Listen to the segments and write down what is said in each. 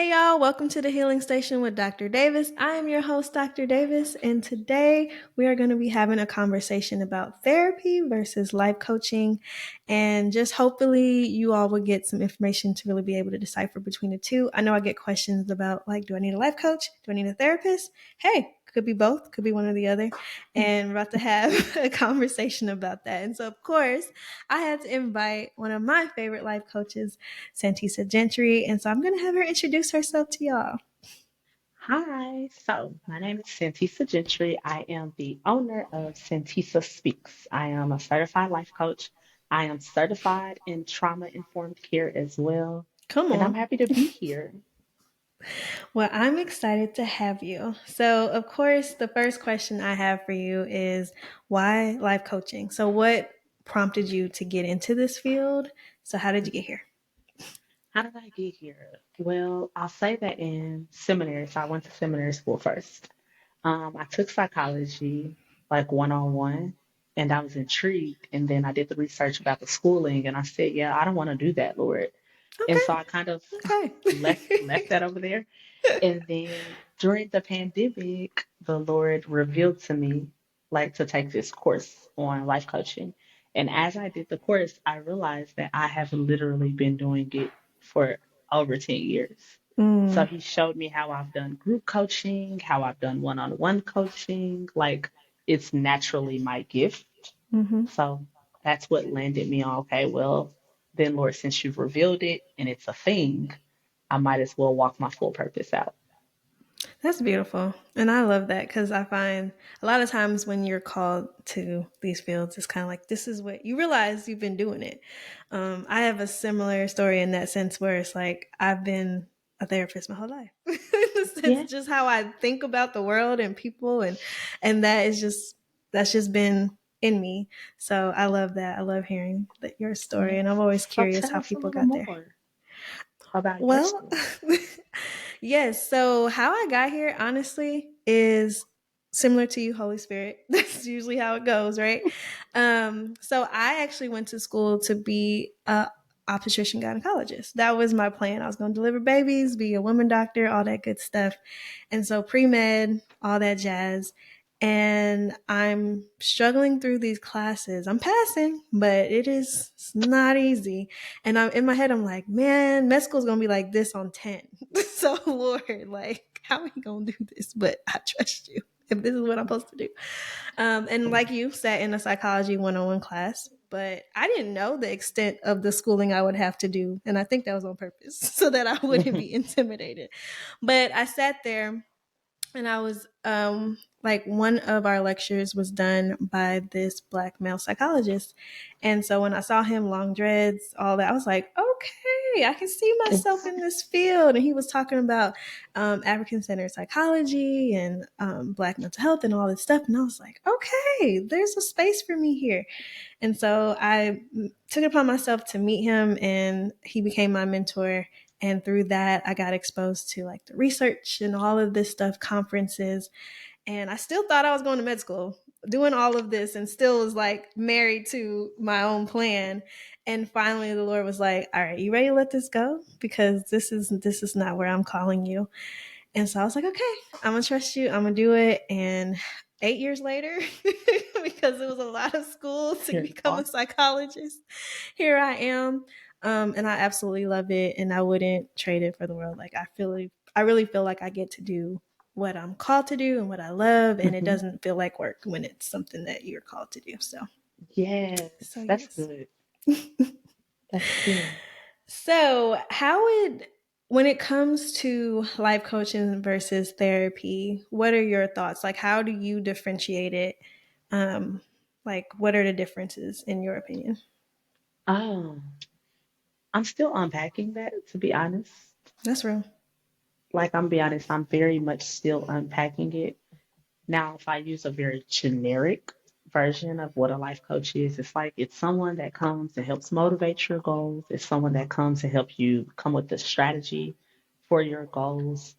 Hey y'all, welcome to the Healing Station with Dr. Davis. I am your host, Dr. Davis, and today we are going to be having a conversation about therapy versus life coaching. And just hopefully you all will get some information to really be able to decipher between the two. I know I get questions about, like, do I need a life coach? Do I need a therapist? Hey, could be both, could be one or the other. And we're about to have a conversation about that. And so, of course, I had to invite one of my favorite life coaches, Santesa Gentry. And so I'm going to have her introduce herself to y'all. Hi, so my name is Santesa Gentry. I am the owner of Santesa Speaks. I am a certified life coach. I am certified in trauma informed care as well. Come And I'm on. happy to be here. Well, I'm excited to have you. So, of course, the first question I have for you is why life coaching? So, what prompted you to get into this field? So, how did you get here? How did I get here? Well, I'll say that in seminary. So I went to seminary school first. I took psychology like one on one, and I was intrigued. And then I did the research about the schooling, and I said, "Yeah, I don't want to do that, Lord." And so I kind of Okay. left that over there. And then during the pandemic, the Lord revealed to me like to take this course on life coaching. And as I did the course, I realized that I have literally been doing it for over 10 years. So mm, he showed me how I've done group coaching, how I've done one-on-one coaching. Like it's naturally my gift. hmm So that's what landed me on, okay, well, then Lord, since you've revealed it and it's a thing, I might as well walk my full purpose out. That's beautiful. And I love that because I find a lot of times when you're called to these fields, it's kind of like, this is what you realize you've been doing it. I have a similar story in that sense where it's like, I've been a therapist my whole life. It's Yeah. just how I think about the world and people. And that's just been in me. So I love that. I love hearing your story. And I'm Yes. always So curious tell how us a people little got there. more about your Well, story. yes. So how I got here, honestly, is similar to you, Holy Spirit. That's usually how it goes, right? So I actually went to school to be a obstetrician gynecologist. That was my plan. I was going to deliver babies, be a woman doctor, all that good stuff. And so pre med, all that jazz. And I'm struggling through these classes. I'm passing, but it's not easy. And I'm in my head, I'm like, man, med school's gonna be like this on 10. So Lord, like, how are we gonna do this? But I trust you if this is what I'm supposed to do. And like you sat in a psychology 101 class, but I didn't know the extent of the schooling I would have to do. And I think that was on purpose so that I wouldn't be intimidated. But I sat there and I was like one of our lectures was done by this black male psychologist. And so when I saw him, long dreads, all that, I was like, okay, I can see myself in this field. And he was talking about African centered psychology and black mental health and all this stuff. And I was like, okay, there's a space for me here. And so I took it upon myself to meet him, and he became my mentor. And through that, I got exposed to like the research and all of this stuff, conferences. And I still thought I was going to med school, doing all of this, and still was like married to my own plan. And finally, the Lord was like, "All right, you ready to let this go? Because this is not where I'm calling you." And so I was like, okay, I'm gonna trust you. I'm gonna do it. And 8 years later, because it was a lot of school to Here you become a are. psychologist, here I am. And I absolutely love it. And I wouldn't trade it for the world. Like I really feel like I get to do what I'm called to do and what I love. And it Hmm. doesn't feel like work when it's something that you're called to do. So Yes, that's yes. good. That's good. So, how would, when it comes to life coaching versus therapy, what are your thoughts? Like, how do you differentiate it? Um, like, what are the differences in your opinion? Um, I'm still unpacking that, to be honest. That's real. Like, I'm be honest, I'm very much still unpacking it. Now, if I use a very generic version of what a life coach is, it's like it's someone that comes and helps motivate your goals. It's someone that comes to help you come with the strategy for your goals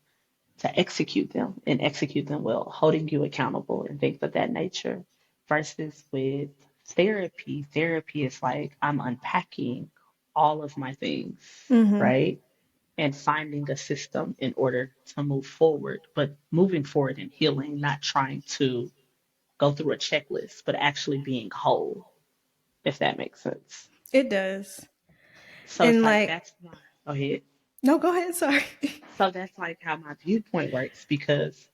to execute them and execute them well, holding you accountable and things of that nature. Versus with therapy, therapy is like I'm unpacking all of my things, Mm-hmm. right? and finding a system in order to move forward, but moving forward and healing, not trying to go through a checklist, but actually being whole, if that makes sense. It does. So it's And like like, that's my go ahead. no, go ahead. Sorry. So that's like how my viewpoint works because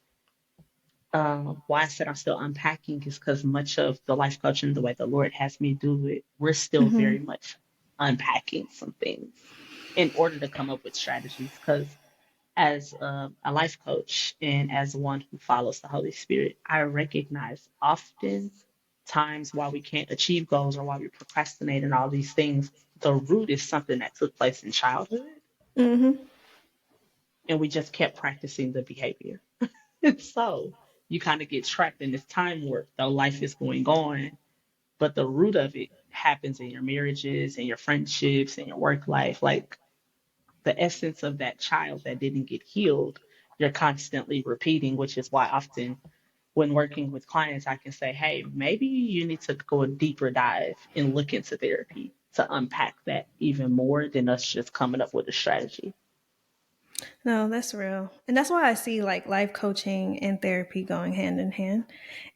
why I said I'm still unpacking is because much of the life coaching, the way the Lord has me do it, we're still Hmm. very much unpacking some things in order to come up with strategies. Because as a life coach and as one who follows the Holy Spirit, I recognize often times while we can't achieve goals or while we procrastinate and all these things, the root is something that took place in childhood, Hmm. and we just kept practicing the behavior. And so you kind of get trapped in this time warp, though life is going on, but the root of it happens in your marriages and your friendships and your work life. Like the essence of that child that didn't get healed, you're constantly repeating, which is why often when working with clients, I can say, hey, maybe you need to go a deeper dive and look into therapy to unpack that even more than us just coming up with a strategy. No, that's real. And that's why I see like life coaching and therapy going hand in hand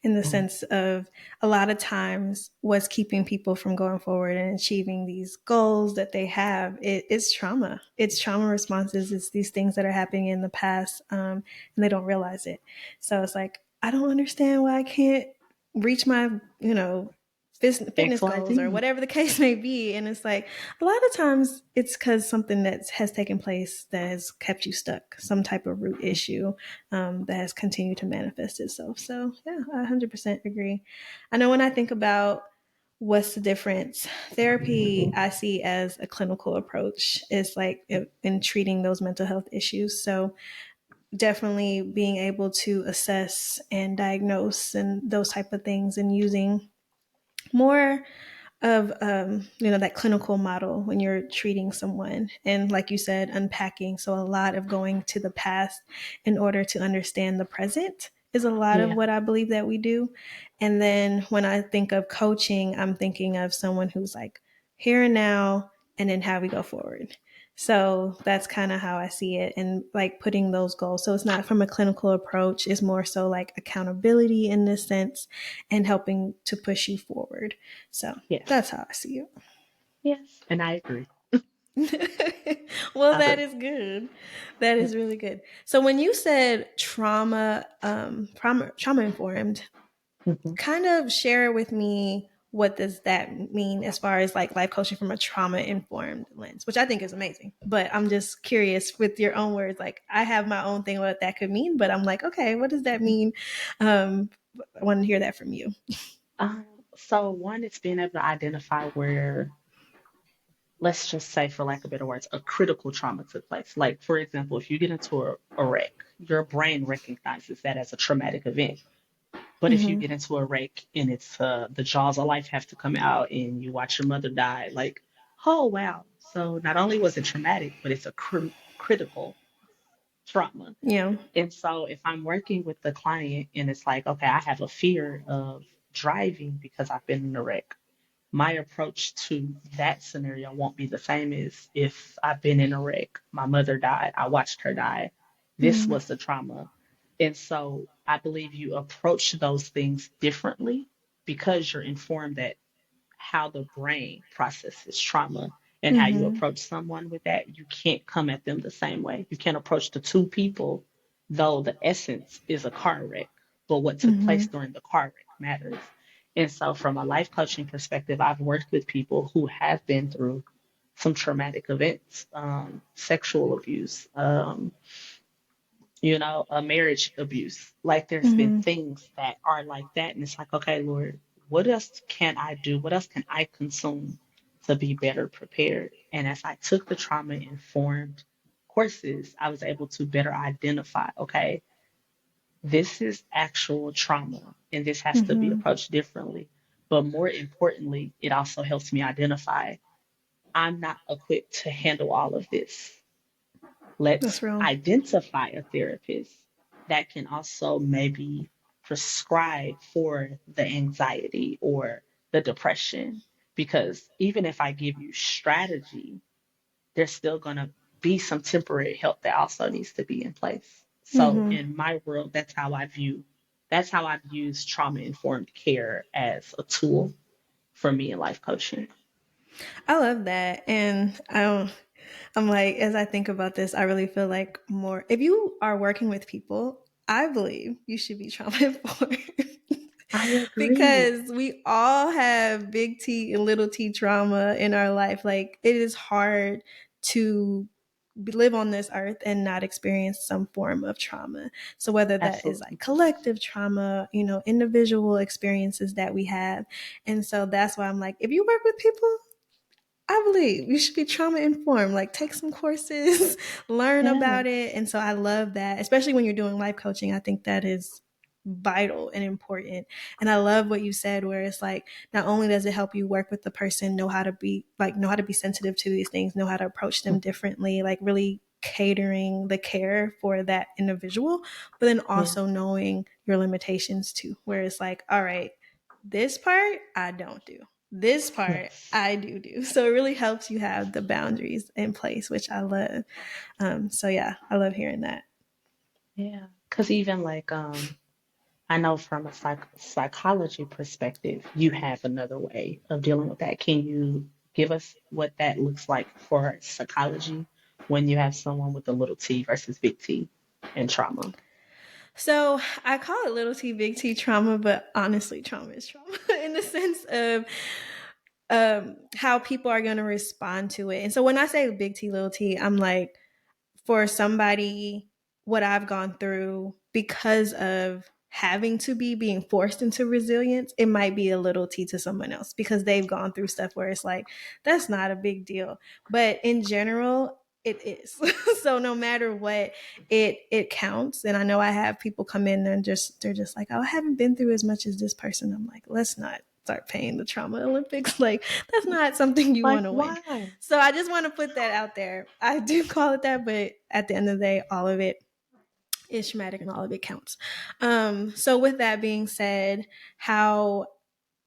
in the Mhm. sense of a lot of times what's keeping people from going forward and achieving these goals that they have it's trauma. It's trauma responses. It's these things that are happening in the past and they don't realize it. So it's like, I don't understand why I can't reach my, fitness goals or XYZ. whatever the case may be. And it's like, a lot of times it's because something that has taken place that has kept you stuck, some type of root issue that has continued to manifest itself. So, yeah, I 100% agree. I know when I think about what's the difference, therapy I see as a clinical approach is like in treating those mental health issues. So, definitely being able to assess and diagnose and those type of things and using more of that clinical model when you're treating someone and like you said unpacking, so a lot of going to the past in order to understand the present is a lot of Yeah. what I believe that we do. And then when I think of coaching, I'm thinking of someone who's like here and now and then how we go forward. So that's kind of how I see it, and like putting those goals, so it's not from a clinical approach, it's more so like accountability in this sense and helping to push you forward. So Yes. that's how I see Yes. And I agree. it. Well, I that do. is good. That Yeah. is really good. So when you said trauma informed, Mhm. kind of share with me what does that mean as far as like life coaching from a trauma informed lens, which I think is amazing. But I'm just curious with your own words. Like I have my own thing what that could mean, but I'm like, okay, what does that mean? Um, I want to hear that from you. So one is being able to identify where, let's just say, for lack of better words, a critical trauma took place. Like, for example, if you get into a wreck, your brain recognizes that as a traumatic event. But if you Mm-hmm. get into a wreck and it's the jaws of life have to come out and you watch your mother die, like, oh wow. So not only was it traumatic, but it's a critical trauma. Yeah. And so if I'm working with the client and it's like, okay, I have a fear of driving because I've been in a wreck, my approach to that scenario won't be the same as if I've been in a wreck. My mother died. I watched her die. This Mm-hmm. was the trauma. And so I believe you approach those things differently because you're informed that how the brain processes trauma and how you Mm-hmm. approach someone with that, you can't come at them the same way. You can't approach the two people, though the essence is a car wreck, but what took place Mm-hmm. during the car wreck matters. And so, from a life coaching perspective, I've worked with people who have been through some traumatic events, sexual abuse, a marriage abuse. Like there's been Mm-hmm. things that are like that. And it's like, okay, Lord, what else can I do? What else can I consume to be better prepared? And as I took the trauma informed courses, I was able to better identify, okay, this is actual trauma and this has to be Mm-hmm. approached differently. But more importantly, it also helps me identify I'm not equipped to handle all of this. That's Let's real. identify a therapist that can also maybe prescribe for the anxiety or the depression. Because even if I give you strategy, they're still going to be some temporary help that also needs to be in place. So Mm-hmm. in my world, that's how I've used trauma informed care as a tool for me in life coaching. I love that. And I'm like, as I think about this, I really feel like more, if you are working with people, I believe you should be trauma informed. I agree. Because we all have big T and little t trauma in our life. Like, it is hard to live on this earth and not experience some form of trauma. So whether that is like Absolutely. collective trauma, individual experiences that we have. And so that's why I'm like, if you work with people, I believe you should be trauma informed. Like, take some courses, learn about Yes. it. And so I love that, especially when you're doing life coaching. I think that is vital and important. And I love what you said, where it's like, not only does it help you work with the person, know how to be sensitive to these things, know how to approach them differently, like really catering the care for that individual, but then Yeah. also knowing your limitations too, where it's like, all right, this part I don't do. This part Yes. I do. So it really helps you have the boundaries in place, which I love. So yeah, I love hearing that. Yeah. Because even I know from a psychology perspective, you have another way of dealing with that. Can you give us what that looks like for psychology when you have someone with a little t versus big T and trauma? So I call it little t, big T trauma, but honestly, trauma is trauma in the sense of how people are going to respond to it. And so when I say big T, little t, I'm like, for somebody, what I've gone through because of having to be being forced into resilience, it might be a little t to someone else because they've gone through stuff where it's like, that's not a big deal. But in general, it is. So no matter what, it counts. And I know I have people come in and they're just like, oh, I haven't been through as much as this person. I'm like, let's not start paying the trauma Olympics. Like, that's not something you Like, want to win. why? So I just want to put that out there. I do call it that, but at the end of the day, all of it is traumatic and all of it counts. So with that being said, how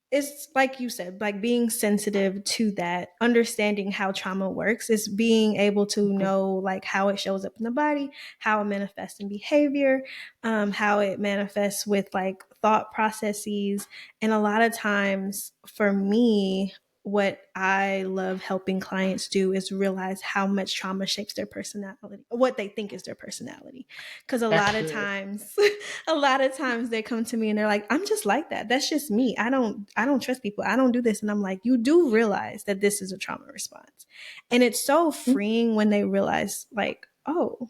it's like you said, like being sensitive to that, understanding how trauma works is being able to Mhm. know like how it shows up in the body, how it manifests in behavior, how it manifests with like thought processes. And a lot of times for me, what I love helping clients do is realize how much trauma shapes their personality, what they think is their personality. Because a That's lot of good. times, a lot of times they come to me and they're like, I'm just like that. That's just me. I don't trust people. I don't do this. And I'm like, you do realize that this is a trauma response. And it's so Mm. freeing when they realize like, oh,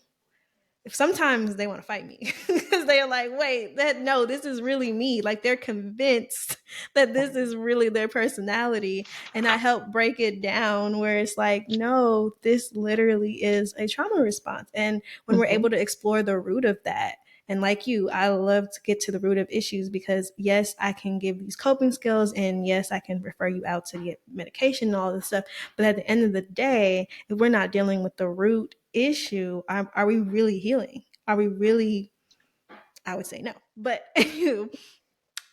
sometimes they want to fight me because they're like, wait, that no, this is really me. Like, they're convinced that this is really their personality. And I help break it down where it's like, no, this literally is a trauma response. And when we're Mhm. able to explore the root of that, and like you, I love to get to the root of issues because yes, I can give these coping skills and yes, I can refer you out to get medication and all this stuff. But at the end of the day, if we're not dealing with the root issue, are we really healing? Are we really? I would say no. But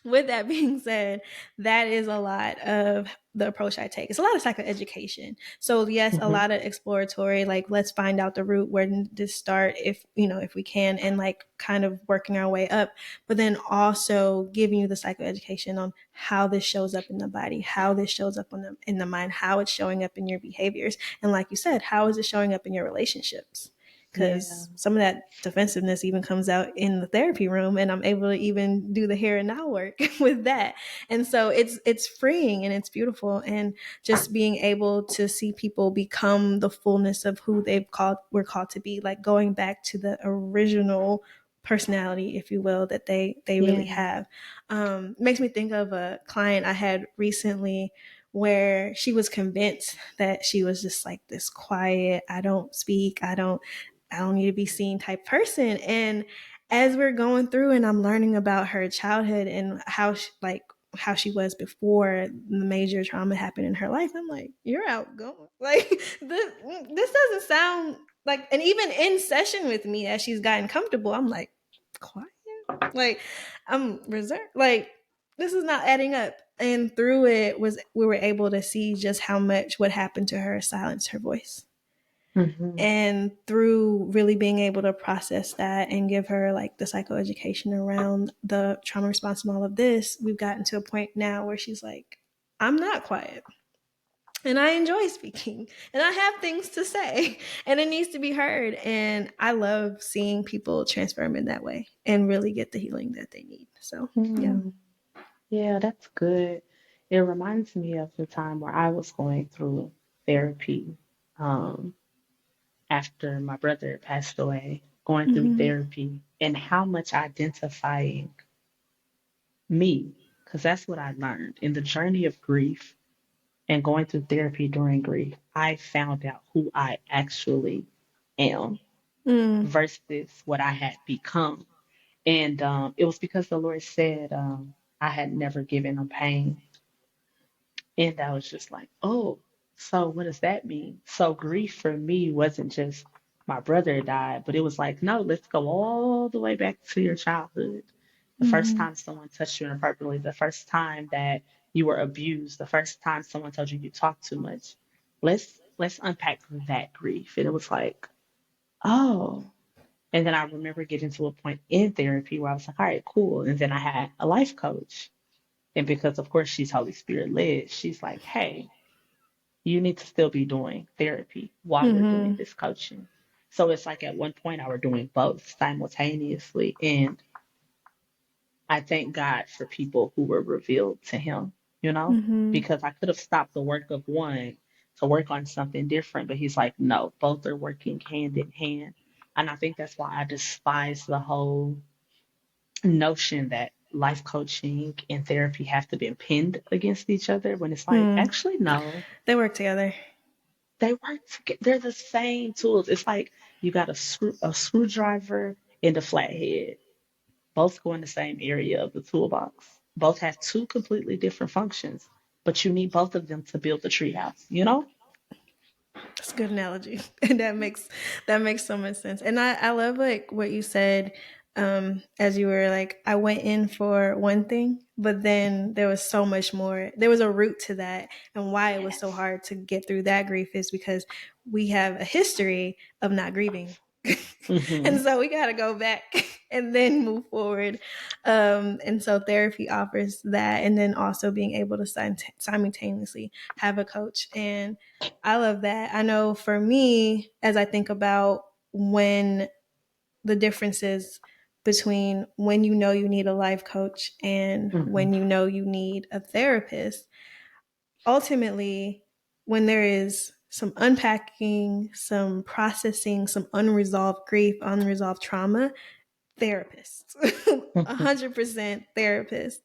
with that being said, that is a lot of the approach I take. It's a lot of psychoeducation. So yes, a Mhm. lot of exploratory, like let's find out the root, where to start if we can, and like kind of working our way up, but then also giving you the psychoeducation on how this shows up in the body, how this shows up in the mind, how it's showing up in your behaviors. And like you said, how is it showing up in your relationships? Yeah. Because some of that defensiveness even comes out in the therapy room, and I'm able to even do the here and now work with that. And so it's freeing and it's beautiful, and just being able to see people become the fullness of who were called to be, like going back to the original personality, if you will, that they really Yeah. have. Makes me think of a client I had recently where she was convinced that she was just like this quiet, I don't speak, I don't need to be seen type person. And as we're going through and I'm learning about her childhood and how she was before the major trauma happened in her life, I'm like, you're outgoing. Like, this doesn't sound like, and even in session with me as she's gotten comfortable, I'm like, quiet. Like, I'm reserved. Like, this is not adding up. And through it was we were able to see just how much what happened to her silenced her voice. Hmm. And through really being able to process that and give her like the psychoeducation around the trauma response and all of this, we've gotten to a point now where she's like, I'm not quiet. And I enjoy speaking and I have things to say and it needs to be heard. And I love seeing people transform in that way and really get the healing that they need. So, yeah. Mm, yeah, that's good. It reminds me of the time where I was going through therapy um, after my brother passed away, going through Mm-hmm. therapy, and how much identifying me, because that's what I learned in the journey of grief and going through therapy during grief. I found out who I actually am Mm, versus what I had become. And it was because the Lord said I had never given him pain. And I was just like, oh, so what does that mean? So grief for me wasn't just my brother died, but it was like, no, let's go all the way back to your childhood. The first mm-hmm. time someone touched you inappropriately, the first time that you were abused, the first time someone told you you talked too much. Let's unpack that grief. And it was like, oh. And then I remember getting to a point in therapy where I was like, all right, cool. And then I had a life coach. And because, of course, she's Holy Spirit led, she's like, hey, you need to still be doing therapy while we're doing Mm-hmm. this coaching. So it's like at one point I were doing both simultaneously. And I thank God for people who were revealed to him, Mm-hmm. because I could have stopped the work of one to work on something different. But he's like, no, both are working hand in hand. And I think that's why I despise the whole notion that life coaching and therapy have to be pinned against each other when it's like, Mm. actually, no, They work together. they work together. They're the same tools. It's like you got a screwdriver and a flathead. Both go in the same area of the toolbox. Both have two completely different functions, but you need both of them to build the treehouse, you know? That's a good analogy. And that makes so much sense. And I love like what you said, as you were like, I went in for one thing, but then there was so much more. There was a root to that. And why it was so Yes. hard to get through that grief is because we have a history of not grieving. And Hmm. so we got to go back and then move forward. And so therapy offers that. And then also being able to simultaneously have a coach. And I love that. I know for me, as I think about when the differences between when you know you need a life coach and Hmm. when you know you need a therapist, ultimately, when there is some unpacking, some processing, some unresolved grief, unresolved trauma, therapists, 100% therapist,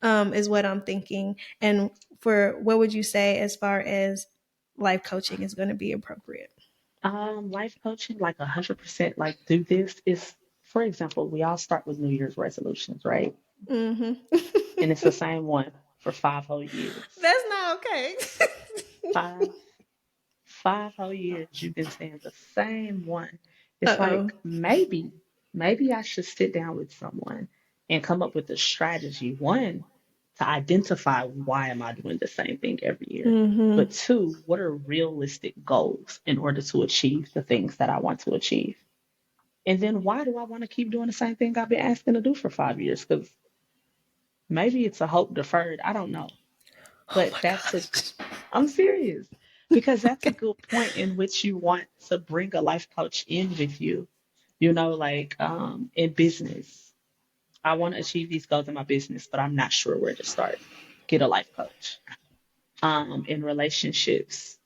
is what I'm thinking. And for what would you say as far as life coaching is going to be appropriate? Life coaching, like 100%, like do this is, for example, we all start with New Year's resolutions, right? Mm-hmm. And it's the same one for 5 whole years. That's not okay. 5 5 whole years you've been saying the same one. Uh It's oh. like maybe I should sit down with someone and come up with a strategy. One, to identify why am I doing the same thing every year. Mm-hmm. But two, what are realistic goals in order to achieve the things that I want to achieve? And then why do I want to keep doing the same thing I've been asking to do for 5 years? Because maybe it's a hope deferred. I don't know. Oh But my that's a gosh. I'm serious because that's a Okay. good point in which you want to bring a life coach in with you. Like in business, I want to achieve these goals in my business, but I'm not sure where to start. Get a life coach. In relationships,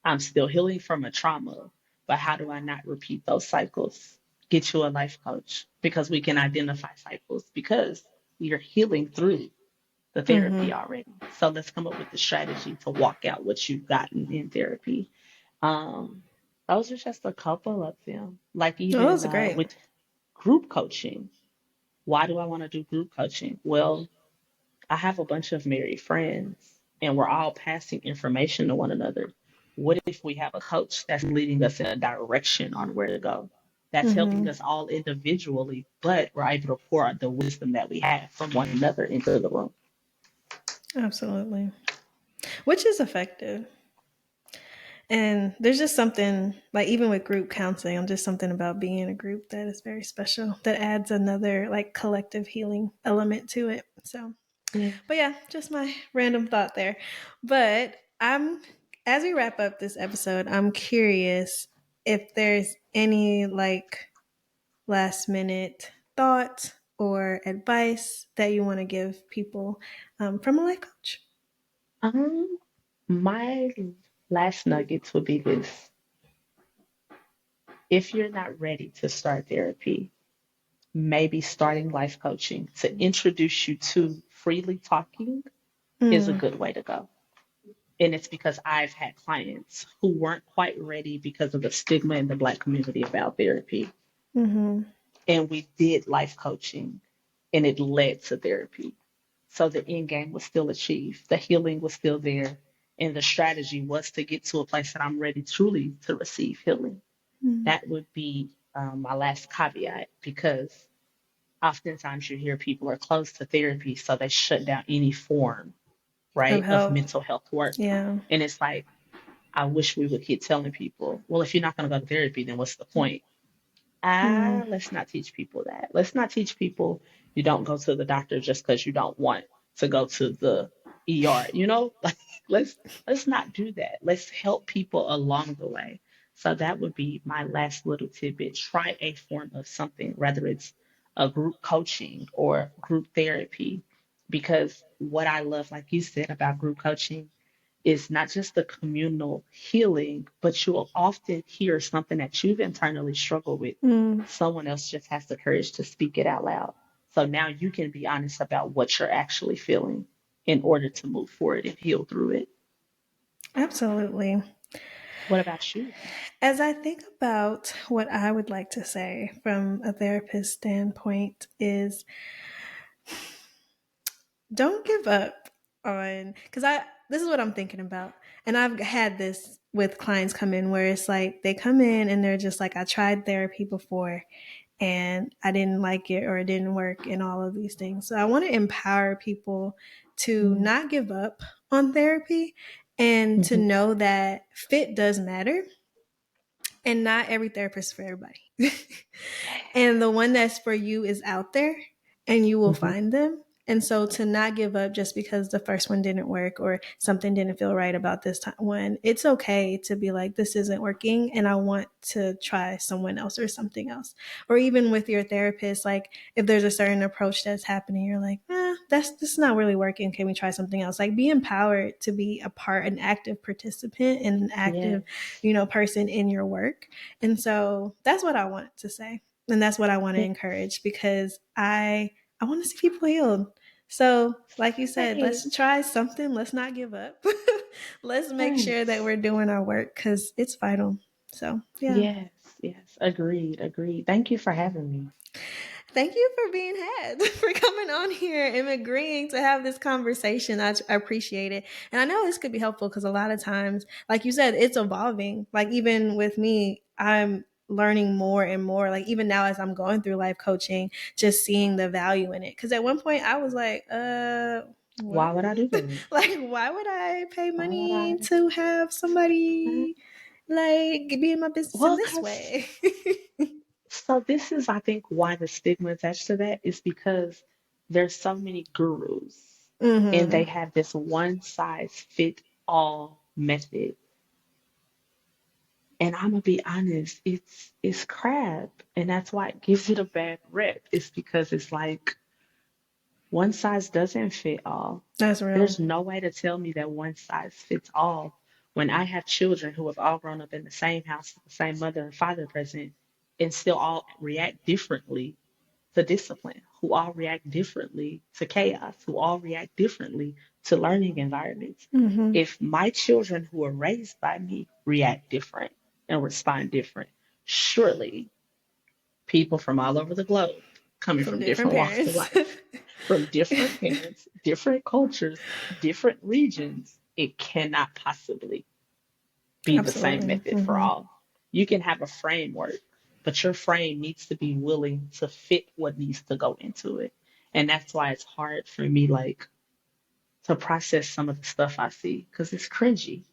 I'm still healing from a trauma, but how do I not repeat those cycles? Get you a life coach because we can identify cycles because you're healing through the therapy Mm-hmm. already. So let's come up with the strategy to walk out what you've gotten in therapy. Um, those are just a couple of them. Like Oh, even those are great. with group coaching. Why do I want to do group coaching? Well, I have a bunch of married friends and we're all passing information to one another. What if we have a coach that's leading us in a direction on where to go? That's helping Mm-hmm. us all individually, but we're able to pour out the wisdom that we have from one another into the room. Absolutely. Which is effective. And there's just something, like, even with group counseling, just something about being in a group that is very special, that adds another, like, collective healing element to it. So, Yeah. but yeah, just my random thought there. But as we wrap up this episode, I'm curious if there's any, like, last minute thought or advice that you want to give people, from a life coach. Um, my last nuggets would be this. If you're not ready to start therapy, maybe starting life coaching to introduce you to freely talking is a Mm, good way to go. And it's because I've had clients who weren't quite ready because of the stigma in the Black community about therapy. mm-hmm, And we did life coaching and it led to therapy. So the end game was still achieved. The healing was still there. And the strategy was to get to a place that I'm ready truly to receive healing. mm, That would be my last caveat because oftentimes you hear people are closed to therapy, so they shut down any form, of right, of help. mental health work. Yeah. And it's like, I wish we would keep telling people, well, if you're not going to go to therapy, then what's the point? Mm, Let's not teach people that. Let's not teach people you don't go to the doctor just because you don't want to go to the ER. Like let's not do that. Let's help people along the way. So that would be my last little tidbit. Try a form of something, whether it's a group coaching or group therapy, because what I love, like you said about group coaching, is not just the communal healing, but you'll often hear something that you've internally struggled with. mm, Someone else just has the courage to speak it out loud. So now you can be honest about what you're actually feeling in order to move forward and heal through it. absolutely. What about you? As I think about what I would like to say from a therapist standpoint is, don't give up on, because I this is what I'm thinking about. And I've had this with clients come in where it's like they come in and they're just like, I tried therapy before and I didn't like it or it didn't work and all of these things. So I want to empower people to Mm-hmm. not give up on therapy and to Mm-hmm. know that fit does matter and not every therapist is for everybody. And the one that's for you is out there and you will Mm-hmm. find them. And so to not give up just because the first one didn't work or something didn't feel right about this time one, it's okay to be like, this isn't working and I want to try someone else or something else. Or even with your therapist, like if there's a certain approach that's happening, you're like, this is not really working. Can we try something else? Like be empowered to be an active participant and an active, Yes. person in your work. And so that's what I want to say. And that's what I want to Yes. encourage because I want to see people healed. So, like you said, let's Same. try something. Let's not give up. Let's make sure that Yes. we're doing our work because it's vital. So, yeah. Yes. Yes. Agreed. Agreed. Thank you for having me. Thank you for being had, for coming on here and agreeing to have this conversation. I appreciate it. And I know this could be helpful because a lot of times, like you said, it's evolving. Like even with me, I'm learning more and more. Like even now as I'm going through life coaching, just seeing the value in it. Because at one point I was like, Why what? would I do that? Like, why would I pay Why would money I? to have somebody like be in my business in Well, this because way? so this is, I think, why the stigma attached to that is because there's so many gurus and they Mm-hmm. have this one size fit all method. And I'm gonna be honest, it's crap. And that's why it gives it a bad rep. It's because it's like one size doesn't fit all. That's real. There's no way to tell me that one size fits all when I have children who have all grown up in the same house, the same mother and father present, and still all react differently to discipline, who all react differently to chaos, who all react differently to learning environments. Mm-hmm. If my children who are raised by me react different and respond different, surely people from all over the globe, coming From from different different walks of parents. life, from different parents, different cultures, different regions, it cannot possibly be the same Absolutely. method for Mm-hmm. all. You can have a framework, but your frame needs to be willing to fit what needs to go into it. And that's why it's hard for me, like, to process some of the stuff I see because it's cringy.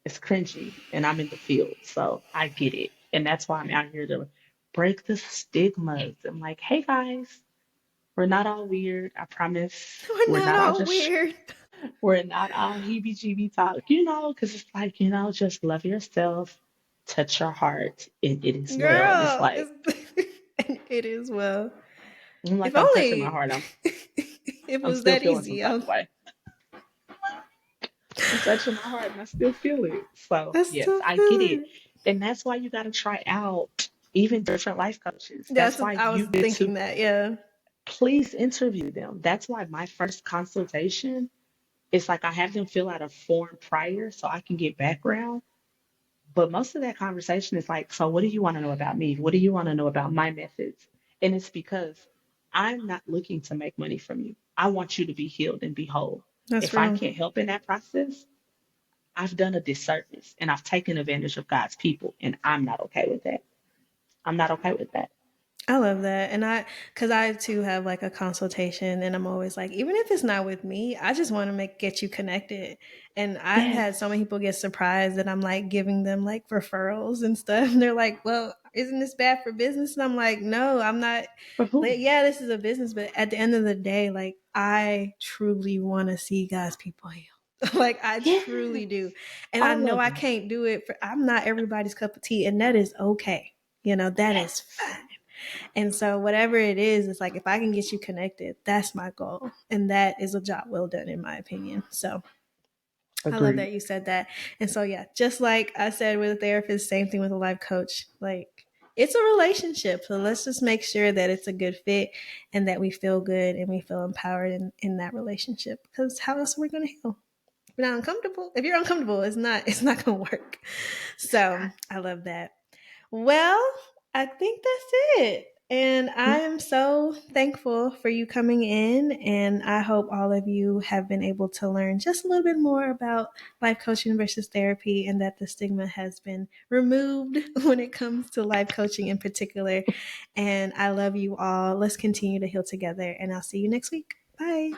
It's cringy, and I'm in the field, so I get it. And that's why I'm out here to break the stigmas. I'm like, hey guys, we're not all weird. I promise. We're We're not not all all just, weird. we're not all heebie jeebie talk, because it's like, just love yourself, touch your heart, and it is well. And it's Girl, like, and it is well. I'm If like, I'm touching my only heart. I'm, it I'm was still that feeling some easy. type of way. I'm touching my heart and I still feel it. So, I yes, still I feel get it. it. And that's why you got to try out even different life coaches. That's That's why what I was you get to thinking that, yeah. please interview them. That's why my first consultation is like I have them fill out a form prior so I can get background. But most of that conversation is like, so what do you want to know about me? What do you want to know about my methods? And it's because I'm not looking to make money from you. I want you to be healed and be whole. That's If I real. can't help in that process, I've done a disservice and I've taken advantage of God's people, and I'm not okay with that. I'm not okay with that. I love that. And cause I too have like a consultation and I'm always like, even if it's not with me, I just want to get you connected. And I've had so Yes. many people get surprised that I'm like giving them like referrals and stuff. And they're like, well, isn't this bad for business? And I'm like, no, I'm not. For who? Like, yeah, this is a business, but at the end of the day, like I truly want to see God's people heal. Like I truly do. Yes. And I All know of I them. can't do it I'm not everybody's cup of tea and that is okay. That is Yes. fine. And so whatever it is, it's like if I can get you connected, that's my goal. And that is a job well done in my opinion. So I love Agreed. that you said that. And so yeah, just like I said with a therapist, same thing with a life coach. Like it's a relationship. So let's just make sure that it's a good fit and that we feel good and we feel empowered in that relationship. Because how else are we gonna heal? If you're not uncomfortable, if you're uncomfortable, it's not gonna work. It's So not. I love that. Well, I think that's it. And I Yeah. am so thankful for you coming in. And I hope all of you have been able to learn just a little bit more about life coaching versus therapy and that the stigma has been removed when it comes to life coaching in particular. And I love you all. Let's continue to heal together. And I'll see you next week. Bye.